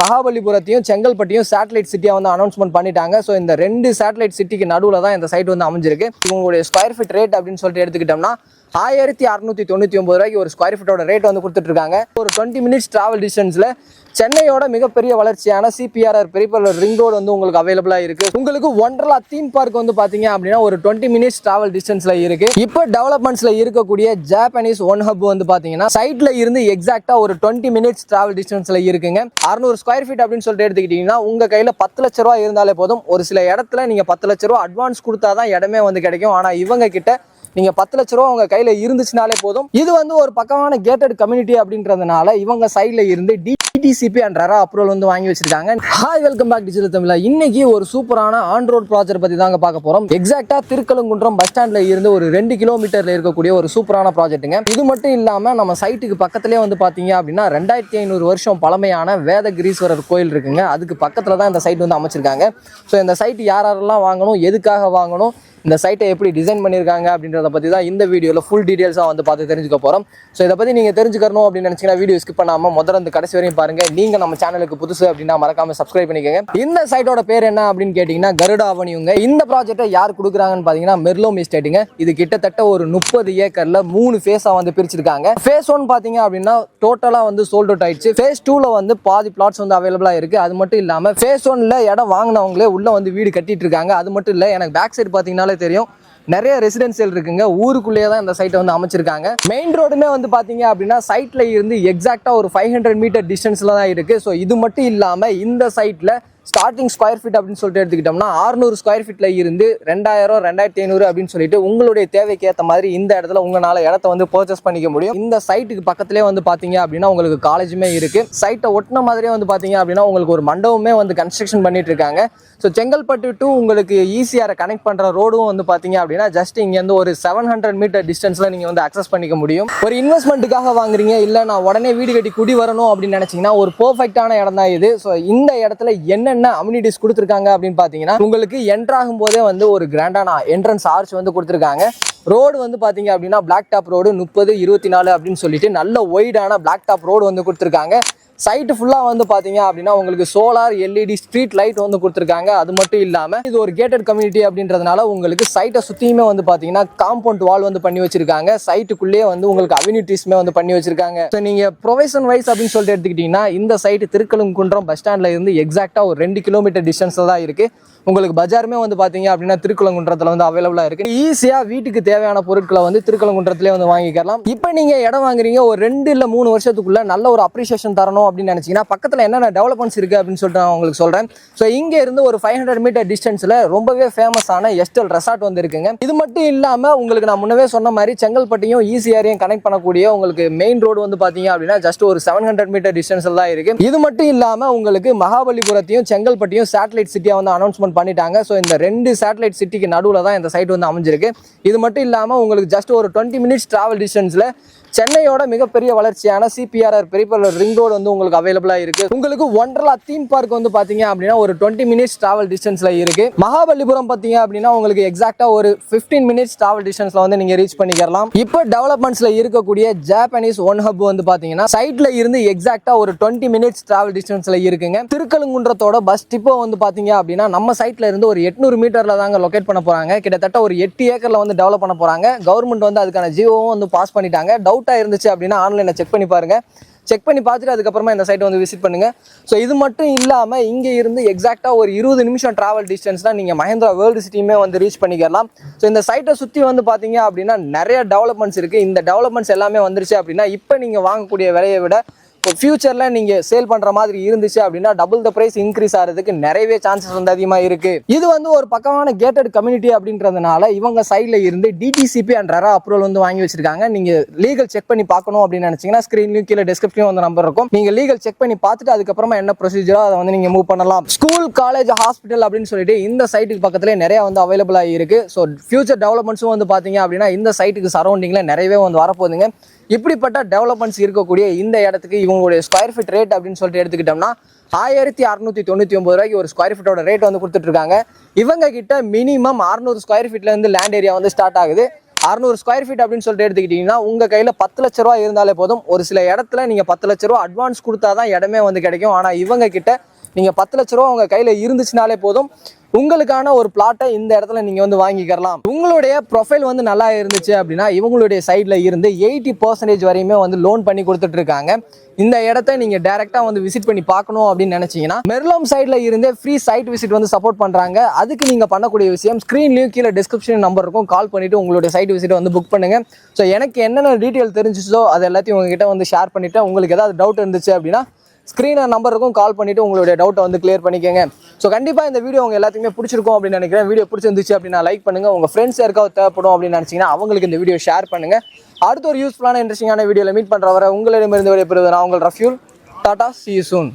மகாபலிபுரத்தையும் செங்கல்பட்டையும் satellite சிட்டியா வந்து announcement பண்ணிட்டாங்க. So இந்த ரெண்டு சேட்டலைட் சிட்டிக்கு நடுவில் தான் இந்த சைட் வந்து அமைஞ்சிருக்கு. உங்களுடைய ஸ்கொயர் ஃபீட் ரேட் அப்படின்னு சொல்லிட்டு எடுத்துக்கிட்டோம்னா 1699 ரூபாய்க்கு ஒரு ஸ்கொயர் ஃபீட்டோட ரேட் வந்து கொடுத்துட்டு இருக்காங்க. ஒரு 20 மினிட்ஸ் டிராவல் டிஸ்டன்ஸ்ல சென்னையோட மிகப்பெரிய வளர்ச்சியான சிபிஆர்ஆர் பெரிய ரிங் ரோடு வந்து உங்களுக்கு அவைலபிளா இருக்கு. உங்களுக்கு ஒண்டர்லா தீம் பார்க் வந்து பாத்தீங்க அப்படின்னா ஒரு 20 மினிட்ஸ் டிராவல் டிஸ்டன்ஸ்ல இருக்கு. இப்போ டெவலப்மெண்ட்ஸ்ல இருக்கக்கூடிய ஜாப்பனீஸ் ஒன் ஹப் வந்து பாத்தீங்கன்னா சைட்ல இருந்து எக்ஸாக்டா ஒரு 20 மினிட்ஸ் டிராவல் டிஸ்டன்ஸ்ல இருக்குங்க. 600 ஸ்கொயர் ஃபீட் அப்படின்னு சொல்லிட்டு எடுத்துக்கிட்டீங்கன்னா உங்க கையில 10 லட்ச ரூபாய் இருந்தாலே போதும். ஒரு சில இடத்துல நீங்க 10 லட்ச ரூபாய் அட்வான்ஸ் கொடுத்தாதான் இடமே வந்து கிடைக்கும். ஆனா இவங்க கிட்ட நீங்க 10 லட்ச ரூபா உங்க கையில இருந்துச்சுனாலே போதும். இது வந்து ஒரு பக்கமான கேட்டட் கம்யூனிட்டி அப்படின்றதுனால இவங்க சைட்ல இருந்து டிடிசிபி அண்ட் ரெரா அப்ரூவல் வந்து வாங்கி வச்சிருக்காங்க. ஹாய், வெல்கம் பேக் டிஜிட்டல் தமிழா. இன்னைக்கு ஒரு சூப்பரான ஆன் ரோட் ப்ராஜெக்ட் பத்தி தாங்க பார்க்க போறோம். எக்ஸாக்டா திருக்கழுங்குன்றம் பஸ் ஸ்டாண்ட்ல இருந்து ஒரு 2 கிலோமீட்டர்ல இருக்கக்கூடிய ஒரு சூப்பரான ப்ராஜெக்ட்டுங்க. இது மட்டும் இல்லாம நம்ம சைட்டுக்கு பக்கத்திலே வந்து பாத்தீங்க அப்படின்னா 2500 வருஷம் பழமையான வேதகிரீஸ்வரர் கோயில் இருக்குங்க. அதுக்கு பக்கத்துல தான் இந்த சைட் வந்து அமைச்சிருக்காங்க. ஸோ இந்த சைட் யாரெல்லாம் வாங்கணும், எதுக்காக வாங்கணும், இந்த சைட்டை எப்படி டிசைன் பண்ணியிருக்காங்க அப்படின்றத பற்றி தான் இந்த வீடியோவில் ஃபுல் டீடைல்ஸாக வந்து பார்த்து தெரிஞ்சுக்க போகிறோம். ஸோ இதை பற்றி நீங்கள் தெரிஞ்சுக்கணும் அப்படின்னு நினச்சிங்கன்னா வீடியோ ஸ்கிப் பண்ணாமல் முதல்ல இந்த கடைசி வரையும் பாருங்கள். நீங்கள் நம்ம சேனலுக்கு புதுசு அப்படின்னா மறக்காமல் சப்ஸ்கிரைப் பண்ணிக்கோங்க. இந்த சைட்டோட பேர் என்ன அப்படின்னு கேட்டிங்கன்னா கருடா அவனியுங்க. இந்த ப்ராஜெக்ட்டை யார் கொடுக்குறாங்கன்னு பார்த்தீங்கன்னா மெர்லோம் எஸ்டேட்டுங்க. இது கிட்டத்தட்ட ஒரு 30 ஏக்கரில் 3 ஃபேஸாக வந்து பிரிச்சிருக்காங்க. ஃபேஸ் 1 பார்த்தீங்க அப்படின்னா டோட்டலாக வந்து சோல்ட் அவுட் ஆயிடுச்சு. ஃபேஸ் 2ல வந்து பாதி பிளாட்ஸ் வந்து அவைலபிளாக இருக்குது. அது மட்டும் இல்லாமல் ஃபேஸ் 1ல இடம் வாங்கினவங்களே உள்ளே வந்து வீடு கட்டிட்டு இருக்காங்க. அது மட்டும் இல்லை, எனக்கு பேக் சைடு பார்த்தீங்கன்னாலே தெரியும் நிறைய ரெசிடென்சியல் இருக்குங்க. ஊருக்குள்ளேயே தான் இந்த சைட்டை வந்து அமைச்சிருக்காங்க. மெயின் ரோடுமே வந்து பாத்தீங்க அப்படின்னா சைட்ல இருந்து எக்ஸாக்டா ஒரு 500 மீட்டர் டிஸ்டன்ஸ்ல தான் இருக்கு. ஸோ இது மட்டும் இல்லாம இந்த சைட்ல ஸ்டார்டிங் ஸ்கொயர் ஃபீட் அப்படின்னு சொல்லிட்டு எடுத்துக்கிட்டோம்னா 600 ஸ்கொயர் ஃபீட்ல இருந்து 2000 2500 அப்படின்னு சொல்லிட்டு உங்களுடைய தேவைக்கு ஏற்ற மாதிரி இந்த இடத்துல உங்களால இடத்த வந்து பர்ச்சேஸ் பண்ணிக்க முடியும். இந்த சைட்டுக்கு பக்கத்திலே வந்து பாத்தீங்க அப்படின்னா உங்களுக்கு காலேஜுமே இருக்கு. சைட்டை ஒட்டின மாதிரியே வந்து பாத்தீங்க அப்படின்னா உங்களுக்கு ஒரு மண்டபமே வந்து கன்ஸ்ட்ரக்ஷன் பண்ணிட்டு இருக்காங்க. ஸோ செங்கல்பட்டு டு உங்களுக்கு ஈஸியாக கனெக்ட் பண்ற ரோடும் வந்து பாத்தீங்க அப்படின்னா ஜஸ்ட் இங்க இருந்து ஒரு 700 மீட்டர் டிஸ்டன்ஸ்ல நீங்க வந்து அக்சஸ் பண்ணிக்க முடியும். ஒரு இன்வெஸ்ட்மெண்ட்டுக்காக வாங்குறீங்க, இல்ல நான் உடனே வீடு கட்டி குடி வரணும் அப்படின்னு நினைச்சீங்கன்னா ஒரு பெர்ஃபெக்டான இடம் தான் இது. ஸோ இந்த இடத்துல என்ன அம்யூனிட்டிஸ் கொடுத்துருக்காங்க அப்படின்னு பாத்தீங்கன்னா உங்களுக்கு என்டர் ஆகும் போதே வந்து ஒரு கிராண்டான என்ட்ரன்ஸ் ஆர்ச் வந்து கொடுத்துருக்காங்க. ரோடு வந்து பாத்தீங்க அப்படின்னா பிளாக் டாப் ரோடு 30 24 அப்படின்னு சொல்லிட்டு நல்ல ஒய்டான பிளாக் டாப் ரோடு வந்து கொடுத்துருக்காங்க. சைட்டு ஃபுல்லா வந்து பாத்தீங்க அப்படின்னா உங்களுக்கு சோலார் எல்இடி ஸ்ட்ரீட் லைட் வந்து கொடுத்துருக்காங்க. அது மட்டும் இல்லாம இது ஒரு கேட்டட் கம்யூனிட்டி அப்படின்றதுனால உங்களுக்கு சைட்டை சுத்தியுமே வந்து பாத்தீங்கன்னா காம்பவுண்ட் வால் வந்து பண்ணி வச்சிருக்காங்க. சைட்டுக்குள்ளேயே வந்து உங்களுக்கு அம்யூனிட்டிஸ்மே வந்து பண்ணி வச்சிருக்காங்க. ஸோ நீங்க ப்ரொவைசன் வைஸ் அப்படின்னு சொல்லிட்டு எடுத்துக்கிட்டீங்கன்னா இந்த சைட்டு திருக்கழுங்குன்றம் பஸ் ஸ்டாண்ட்ல இருந்து எக்ஸாக்டா ஒரு 2 கிலோமீட்டர் டிஸ்டன்ஸ்ல தான் இருக்கு. உங்களுக்கு பஜாருமே வந்து பாத்தீங்க அப்படின்னா திருக்கழுங்குன்றத்துல வந்து அவைலபிளா இருக்கு. ஈஸியா வீட்டுக்கு தேவையான பொருட்களை வந்து திருக்கழுங்குன்றத்திலே வந்து வாங்கிக்கலாம். இப்போ நீங்க இடம் வாங்குறீங்க, ஒரு 2 இல்ல 3 வருஷத்துக்குள்ள நல்ல ஒரு அப்ரிசியேஷன் தரணும் அப்படின்னு நினைச்சீங்கன்னா பக்கத்துல என்னென்ன டெவலப்மெண்ட்ஸ் இருக்கு அப்படின்னு சொல்லிட்டு நான் உங்களுக்கு சொல்றேன். ஸோ இங்க இருந்து ஒரு 500 மீட்டர் டிஸ்டன்ஸ்ல ரொம்பவே ஃபேமஸான எஸ்டல் ரெசார்ட் வந்து இருக்குங்க. இது மட்டும் இல்லாம உங்களுக்கு நான் முன்னவே சொன்ன மாதிரி செங்கல்பட்டையும் ஈஸியாரையும் கனெக்ட் பண்ணக்கூடிய உங்களுக்கு மெயின் ரோடு வந்து பாத்தீங்க அப்படின்னா ஜஸ்ட் ஒரு 700 மீட்டர் டிஸ்டன்ஸ்ல தான் இருக்கு. இது மட்டும் இல்லாம உங்களுக்கு மகாபலிபுரத்தையும் செங்கல்பட்டையும் சேட்டலைட் சிட்டியா வந்து அனௌன்ஸ்மெண்ட் பண்ணிட்டாங்க. ஸோ இந்த 2 சேட்டலைட் சிட்டிக்கு நடுவில் தான் இந்த சைட் வந்து அமைஞ்சிருக்கு. இது மட்டும் இல்லாமல் உங்களுக்கு ஜஸ்ட் ஒரு 20 மினிட்ஸ் டிராவல் டிஸ்டன்ஸ்ல சென்னையோட மிகப்பெரிய வளர்ச்சியான சிபிஆர்ஆர் பெரிய ரிங் ரோடு வந்து உங்களுக்கு அவைலபிளா இருக்கு. உங்களுக்கு ஒண்டர்லா தீம் பார்க் வந்து பாத்தீங்க அப்படின்னா ஒரு 20 மினிட்ஸ் டிராவல் டிஸ்டன்ஸ்ல இருக்கு. மகாபலிபுரம் பாத்தீங்க அப்படின்னா உங்களுக்கு எக்ஸாக்டா ஒரு 15 மினிட்ஸ் டிராவல் டிஸ்டன்ஸ்ல வந்து நீங்க ரீச் பண்ணிக்கலாம். இப்போ டெவலப்மெண்ட்ஸ்ல இருக்கக்கூடிய ஜாப்பனீஸ் ஒன் ஹப் வந்து பாத்தீங்கன்னா சைட்ல இருந்து எக்ஸாக்டா ஒரு 20 மினிட்ஸ் டிராவல் டிஸ்டன்ஸ்ல இருக்குங்க. திருக்கழுங்குன்றத்தோட பஸ் டிப்போ வந்து பாத்தீங்க அப்படின்னா நம்ம சைட்ல இருந்து ஒரு 800 மீட்டர்ல தாங்க லொகேட் பண்ண போறாங்க. கிட்டத்தட்ட ஒரு 8 ஏக்கர்ல வந்து டெவலப் பண்ண போறாங்க. கவர்மெண்ட் வந்து அதுக்கான ஜியோவும் வந்து பாஸ் பண்ணிட்டாங்க. டவுட்டா இருந்துச்சு அப்படின்னா ஆன்லைன்ல செக் பண்ணி பாருங்க. செக் பண்ணி பார்த்துட்டு அதுக்கப்புறமா இந்த சைட்டை வந்து விசிட் பண்ணுங்க. ஸோ இது மட்டும் இல்லாமல் இங்கே இருந்து எக்ஸாக்டா ஒரு 20 நிமிஷம் டிராவல் டிஸ்டன்ஸ் தான் நீங்கள் மஹேந்திரா வேர்ல்டு சிட்டியுமே வந்து ரீச் பண்ணிக்கலாம். ஸோ இந்த சைட்டை சுற்றி வந்து பார்த்தீங்க அப்படின்னா நிறைய டெவலப்மெண்ட்ஸ் இருக்குது. இந்த டெவலப்மெண்ட்ஸ் எல்லாமே வந்துருச்சு அப்படின்னா இப்போ நீங்கள் வாங்கக்கூடிய விலையை விட ஃபியூச்சர்ல நீங்க சேல் பண்ற மாதிரி இருந்துச்சு அப்படின்னா டபுள் த பிரைஸ் இன்க்ரீஸ் ஆகிறதுக்கு நிறையவே சான்சஸ் வந்து அதிகமா இருக்கு. இது வந்து ஒரு பக்கமான கேட்டட் கம்யூனிட்டி அப்படின்றதுனால இவங்க சைட்ல இருந்து டிடிசிபி அண்ட் ரெரா அப்ரூவல் வந்து வாங்கி வச்சிருக்காங்க. நீங்க லீகல் செக் பண்ணி பார்க்கணும் அப்படின்னு நினைச்சீங்கன்னா ஸ்கிரீன்லயும் கீழே டிஸ்கிரிப்ஷன்லயும் வந்து நம்பர் இருக்கும். நீங்க லீகல் செக் பண்ணி பார்த்துட்டு அதுக்கப்புறமா என்ன ப்ரொசீஜரோ அதை வந்து நீங்க மூவ் பண்ணலாம். ஸ்கூல், காலேஜ், ஹாஸ்பிட்டல் அப்படின்னு சொல்லிட்டு இந்த சைட்டுக்கு பக்கத்துல நிறைய வந்து அவைலபிளா இருக்கு. ஸோ ஃபியூச்சர் டெவலப்மெண்ட்ஸும் வந்து பாத்தீங்க அப்படின்னா இந்த சைட்டுக்கு சரௌண்டிங்ல நிறையவே வந்து வரப்போகுதுங்க. இப்படிப்பட்ட டெவலப்மெண்ட்ஸ் இருக்கக்கூடிய இந்த இடத்துக்கு இவங்களுடைய ஸ்கொயர் ஃபீட் ரேட் அப்படின்னு சொல்லிட்டு எடுத்துக்கிட்டோம்னா 1699 ரூபாய்க்கு ஒரு ஸ்கொயர் ஃபீட்டோட ரேட் வந்து கொடுத்துட்டு இருக்காங்க. இவங்க கிட்ட மினிமம் 600 ஸ்கொயர் ஃபீட்ல இருந்து லேண்ட் ஏரியா வந்து ஸ்டார்ட் ஆகுது. 600 ஸ்கொயர் ஃபீட் அப்படின்னு சொல்லிட்டு எடுத்துக்கிட்டீங்கன்னா உங்கள் கையில் 10 லட்ச ரூபா இருந்தாலே போதும். ஒரு சில இடத்துல நீங்கள் 10 லட்ச ரூபா அட்வான்ஸ் கொடுத்தா தான் இடமே வந்து கிடைக்கும். ஆனால் இவங்க கிட்ட நீங்கள் 10 லட்ச ரூபா உங்கள் கையில் இருந்துச்சுனாலே போதும், உங்களுக்கான ஒரு பிளாட்டை இந்த இடத்துல நீங்கள் வந்து வாங்கிக்கலாம். உங்களுடைய ப்ரொஃபைல் வந்து நல்லா இருந்துச்சு அப்படின்னா இவங்களுடைய சைடில் இருந்து 80% வரையுமே வந்து லோன் பண்ணி கொடுத்துட்டு இருக்காங்க. இந்த இடத்த நீங்கள் டேரெக்டாக வந்து விசிட் பண்ணி பார்க்கணும் அப்படின்னு நினச்சிங்கன்னா மெர்லோம் சைடில் இருந்தே ஃப்ரீ சைட் விசிட் வந்து சப்போர்ட் பண்ணுறாங்க. அதுக்கு நீங்கள் பண்ணக்கூடிய விஷயம் ஸ்க்ரீன்லேயும் கீழே டிஸ்கிரிப்ஷன் நம்பர் இருக்கும், கால் பண்ணிவிட்டு உங்களுடைய சைட் விசிட் வந்து புக் பண்ணுங்கள். ஸோ எனக்கு என்னென்ன டீட்டெயில் தெரிஞ்சிச்சோ அது எல்லாத்தையும் உங்ககிட்ட வந்து ஷேர் பண்ணிவிட்டு உங்களுக்கு ஏதாவது டவுட் இருந்துச்சு அப்படின்னா ஸ்க்ரீனர் நம்பருக்கும் கால் பண்ணிவிட்டு உங்களுடைய டவுட்டை வந்து கிளியர் பண்ணிக்கோங்க. ஸோ கண்டிப்பாக இந்த வீடியோ உங்கள் எல்லாத்துக்குமே பிடிச்சிருக்கும் அப்படின்னு நினைக்கிறேன். வீடியோ பிடிச்சிருந்துச்சு அப்படின்னா லைக் பண்ணுங்கள். உங்கள் ஃப்ரெண்ட்ஸ் யாருக்காவது தேவைப்படும் அப்படின்னு நினச்சிங்கன்னா அவங்களுக்கு இந்த வீடியோ ஷேர் பண்ணுங்கள். அடுத்த ஒரு யூஸ்ஃபுல்லான இன்ட்ரெஸ்டிங்கான வீடியோவில் மீட் பண்ணுற வரை உங்களிடமிருந்து விடைபெறுவது நான் உங்கள் ரஃப்யூல். Tata, see you soon.